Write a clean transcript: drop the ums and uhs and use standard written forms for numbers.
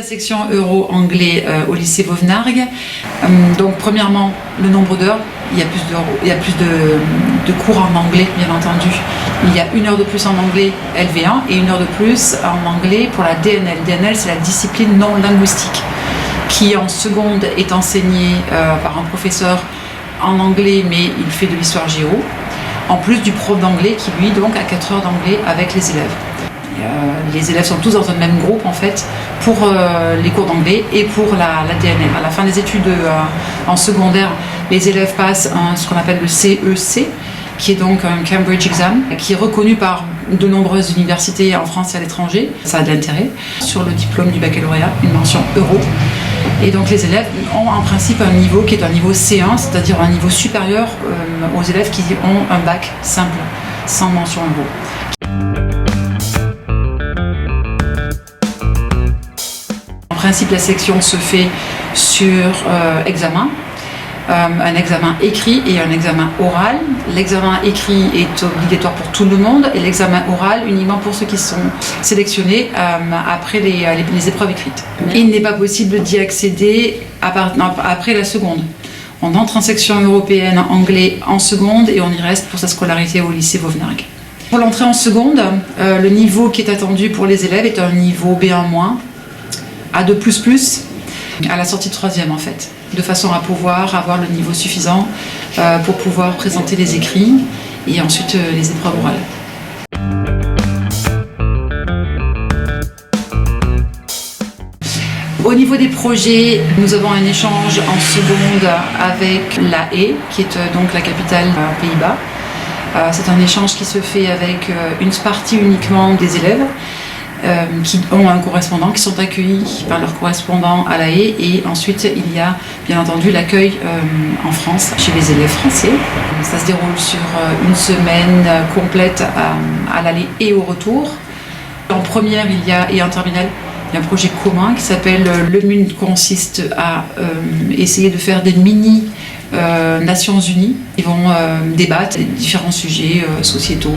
section euro-anglais au lycée Vauvenargues. Donc premièrement, le nombre d'heures. Il y a plus de cours en anglais, bien entendu. Il y a 1 heure de plus en anglais LV1 et 1 heure de plus en anglais pour la DNL. DNL, c'est la discipline non linguistique, qui en seconde est enseignée par un professeur en anglais, mais il fait de l'histoire géo, en plus du prof d'anglais qui, lui, donc, a 4 heures d'anglais avec les élèves. Les élèves sont tous dans un même groupe en fait pour les cours d'anglais et pour la DNL. À la fin des études en secondaire, les élèves passent ce qu'on appelle le CEC, qui est donc un Cambridge Exam, qui est reconnu par de nombreuses universités en France et à l'étranger. Ça a de l'intérêt. Sur le diplôme du baccalauréat, une mention euro. Et donc les élèves ont en principe un niveau qui est un niveau C1, c'est-à-dire un niveau supérieur aux élèves qui ont un bac simple, sans mention euro. En principe, la sélection se fait sur examen, un examen écrit et un examen oral. L'examen écrit est obligatoire pour tout le monde et l'examen oral uniquement pour ceux qui sont sélectionnés après les épreuves écrites. Il n'est pas possible d'y accéder après la seconde. On entre en section européenne anglais en seconde et on y reste pour sa scolarité au lycée Vauvenargues. Pour l'entrée en seconde, le niveau qui est attendu pour les élèves est un niveau B1-, A2++, à la sortie de 3e en fait, de façon à pouvoir avoir le niveau suffisant pour pouvoir présenter les écrits et ensuite les épreuves orales. Au niveau des projets, nous avons un échange en seconde avec La Haye, qui est donc la capitale des Pays-Bas. C'est un échange qui se fait avec une partie uniquement des élèves qui ont un correspondant, qui sont accueillis par leur correspondant à La Haye, et ensuite il y a bien entendu l'accueil en France chez les élèves français. Ça se déroule sur une semaine complète à l'aller et au retour. En première et en terminale, il y a un projet commun qui s'appelle Le MUN, consiste à essayer de faire des mini Nations Unies. Ils vont débattre des différents sujets sociétaux.